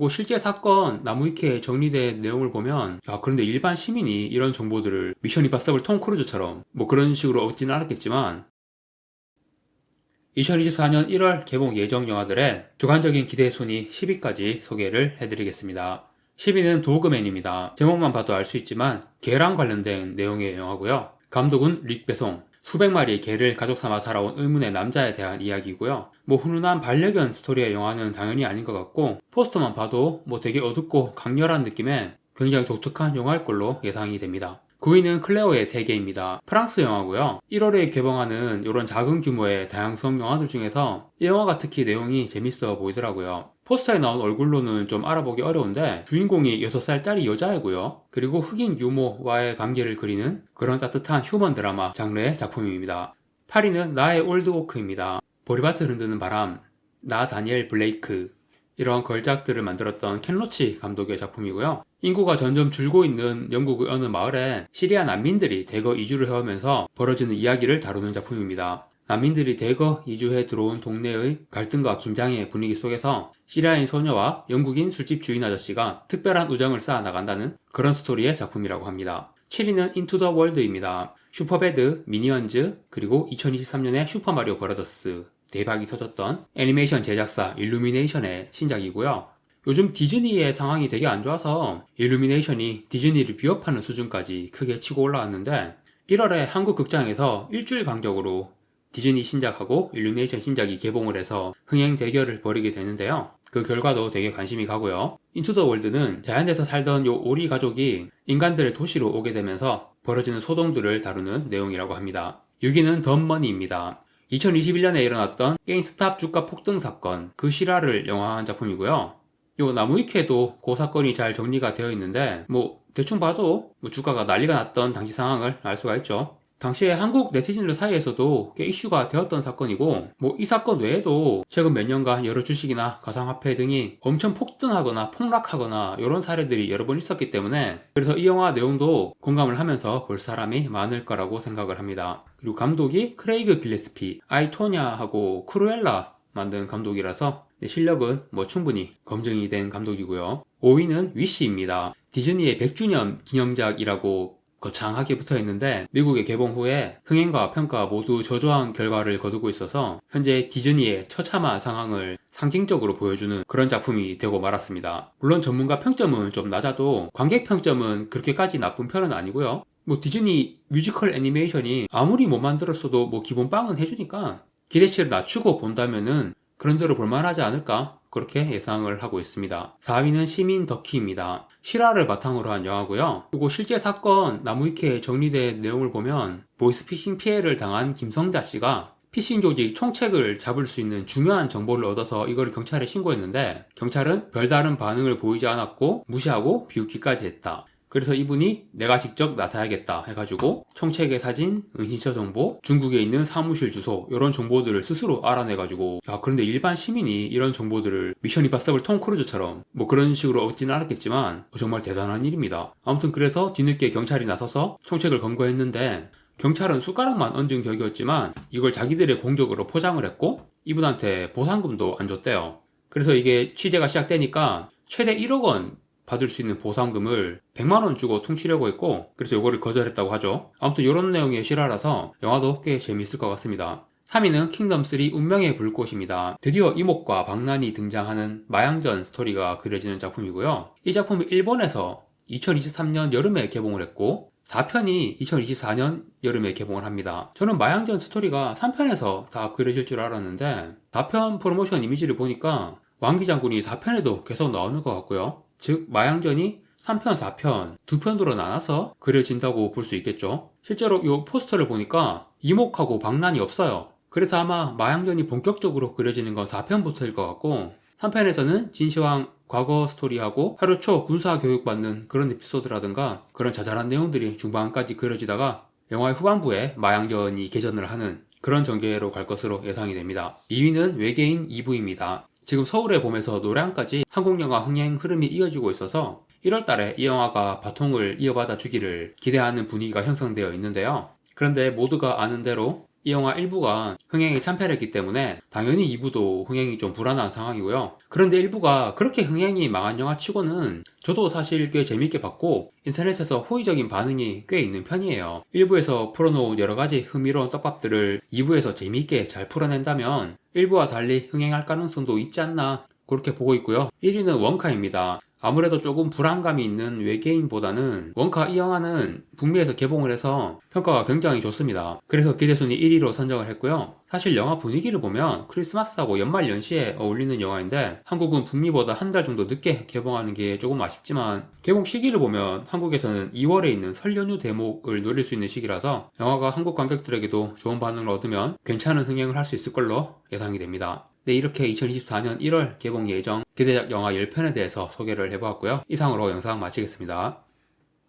그리고 실제 사건 나무위키에 정리된 내용을 보면 그런데 일반 시민이 이런 정보들을 미션 임파서블 톰 크루즈처럼 뭐 그런 식으로 얻지는 않았겠지만 2024년 1월 개봉 예정 영화들의 주관적인 기대 순위 10위까지 소개를 해드리겠습니다. 10위는 도그맨입니다. 제목만 봐도 알 수 있지만 개랑 관련된 내용의 영화고요. 감독은 릭 베송. 수백 마리의 개를 가족 삼아 살아온 의문의 남자에 대한 이야기고요. 뭐 훈훈한 반려견 스토리의 영화는 당연히 아닌 것 같고 포스터만 봐도 뭐 되게 어둡고 강렬한 느낌의 굉장히 독특한 영화일 걸로 예상이 됩니다. 9위는 클레오의 세계입니다. 프랑스 영화고요. 1월에 개봉하는 이런 작은 규모의 다양성 영화들 중에서 이 영화가 특히 내용이 재밌어 보이더라고요. 포스터에 나온 얼굴로는 좀 알아보기 어려운데 주인공이 6살짜리 여자애고요. 그리고 흑인 유모와의 관계를 그리는 그런 따뜻한 휴먼 드라마 장르의 작품입니다. 8위는 나의 올드오크입니다. 보리밭을 흔드는 바람, 나 다니엘 블레이크 이런 걸작들을 만들었던 켄 로치 감독의 작품이고요. 인구가 점점 줄고 있는 영국의 어느 마을에 시리아 난민들이 대거 이주를 해오면서 벌어지는 이야기를 다루는 작품입니다. 난민들이 대거 이주해 들어온 동네의 갈등과 긴장의 분위기 속에서 시리아인 소녀와 영국인 술집 주인 아저씨가 특별한 우정을 쌓아 나간다는 그런 스토리의 작품이라고 합니다. 7위는 인투 더 월드입니다. 슈퍼배드, 미니언즈, 그리고 2023년에 슈퍼마리오 브라더스 대박이 터졌던 애니메이션 제작사 일루미네이션의 신작이고요. 요즘 디즈니의 상황이 되게 안 좋아서 일루미네이션이 디즈니를 위협하는 수준까지 크게 치고 올라왔는데 1월에 한국 극장에서 일주일 간격으로 디즈니 신작하고 일루미네이션 신작이 개봉을 해서 흥행 대결을 벌이게 되는데요. 그 결과도 되게 관심이 가고요. 인투 더 월드는 자연에서 살던 요 오리 가족이 인간들의 도시로 오게 되면서 벌어지는 소동들을 다루는 내용이라고 합니다. 6위는 덤머니입니다. 2021년에 일어났던 게임스탑 주가 폭등 사건, 그 실화를 영화한 작품이고요. 요 나무위키에도 그 사건이 잘 정리가 되어 있는데 뭐 대충 봐도 주가가 난리가 났던 당시 상황을 알 수가 있죠. 당시에 한국 네티즌들 사이에서도 꽤 이슈가 되었던 사건이고 뭐 이 사건 외에도 최근 몇 년간 여러 주식이나 가상화폐 등이 엄청 폭등하거나 폭락하거나 이런 사례들이 여러 번 있었기 때문에 그래서 이 영화 내용도 공감을 하면서 볼 사람이 많을 거라고 생각을 합니다. 그리고 감독이 크레이그 길레스피, 아이토냐하고 크루엘라 만든 감독이라서 실력은 뭐 충분히 검증이 된 감독이고요. 5위는 위시입니다. 디즈니의 100주년 기념작이라고 거창하게 붙어 있는데 미국의 개봉 후에 흥행과 평가 모두 저조한 결과를 거두고 있어서 현재 디즈니의 처참한 상황을 상징적으로 보여주는 그런 작품이 되고 말았습니다. 물론 전문가 평점은 좀 낮아도 관객 평점은 그렇게까지 나쁜 편은 아니고요. 뭐 디즈니 뮤지컬 애니메이션이 아무리 못 만들었어도 뭐 기본 빵은 해주니까 기대치를 낮추고 본다면은 그런 대로 볼만하지 않을까? 그렇게 예상을 하고 있습니다. 4위는 시민 더키입니다. 실화를 바탕으로 한 영화고요. 그리고 실제 사건 나무위키에 정리된 내용을 보면 보이스피싱 피해를 당한 김성자 씨가 피싱 조직 총책을 잡을 수 있는 중요한 정보를 얻어서 이걸 경찰에 신고했는데 경찰은 별다른 반응을 보이지 않았고 무시하고 비웃기까지 했다. 그래서 이분이 내가 직접 나서야겠다 해가지고 총책의 사진, 은신처 정보, 중국에 있는 사무실 주소 이런 정보들을 스스로 알아내가지고 그런데 일반 시민이 이런 정보들을 미션 임파서블 톰 크루즈처럼 뭐 그런 식으로 얻지는 않았겠지만 정말 대단한 일입니다. 아무튼 그래서 뒤늦게 경찰이 나서서 총책을 검거했는데 경찰은 숟가락만 얹은 격이었지만 이걸 자기들의 공적으로 포장을 했고 이분한테 보상금도 안 줬대요. 그래서 이게 취재가 시작되니까 최대 1억 원 받을 수 있는 보상금을 100만원 주고 퉁치려고 했고 그래서 이거를 거절했다고 하죠. 아무튼 이런 내용의 실화라서 영화도 꽤 재밌을 것 같습니다. 3위는 킹덤3 운명의 불꽃입니다. 드디어 이목과 박난이 등장하는 마양전 스토리가 그려지는 작품이고요. 이 작품이 일본에서 2023년 여름에 개봉을 했고 4편이 2024년 여름에 개봉을 합니다. 저는 마양전 스토리가 3편에서 다 그려질 줄 알았는데 4편 프로모션 이미지를 보니까 왕기 장군이 4편에도 계속 나오는 것 같고요. 즉 마양전이 3편, 4편 두 편으로 나눠서 그려진다고 볼 수 있겠죠. 실제로 이 포스터를 보니까 이목하고 박난이 없어요. 그래서 아마 마양전이 본격적으로 그려지는 건 4편부터일 것 같고 3편에서는 진시황 과거 스토리하고 하루 초 군사 교육받는 그런 에피소드라든가 그런 자잘한 내용들이 중반까지 그려지다가 영화의 후반부에 마양전이 개전을 하는 그런 전개로 갈 것으로 예상이 됩니다. 2위는 외계인 2부입니다. 지금 서울의 봄에서 노량까지 한국 영화 흥행 흐름이 이어지고 있어서 1월달에 이 영화가 바통을 이어받아 주기를 기대하는 분위기가 형성되어 있는데요. 그런데 모두가 아는 대로 이 영화 1부가 흥행이 참패했기 때문에 당연히 2부도 흥행이 좀 불안한 상황이고요. 그런데 1부가 그렇게 흥행이 망한 영화 치고는 저도 사실 꽤 재밌게 봤고 인터넷에서 호의적인 반응이 꽤 있는 편이에요. 1부에서 풀어놓은 여러가지 흥미로운 떡밥들을 2부에서 재밌게 잘 풀어낸다면 1부와 달리 흥행할 가능성도 있지 않나 그렇게 보고 있고요. 1위는 원카입니다. 아무래도 조금 불안감이 있는 외계인보다는 원카 이 영화는 북미에서 개봉을 해서 평가가 굉장히 좋습니다. 그래서 기대순위 1위로 선정을 했고요. 사실 영화 분위기를 보면 크리스마스하고 연말 연시에 어울리는 영화인데 한국은 북미보다 한 달 정도 늦게 개봉하는 게 조금 아쉽지만 개봉 시기를 보면 한국에서는 2월에 있는 설 연휴 대목을 노릴 수 있는 시기라서 영화가 한국 관객들에게도 좋은 반응을 얻으면 괜찮은 흥행을 할 수 있을 걸로 예상이 됩니다. 네, 이렇게 2024년 1월 개봉 예정 기대작 영화 10편에 대해서 소개를 해보았고요. 이상으로 영상 마치겠습니다.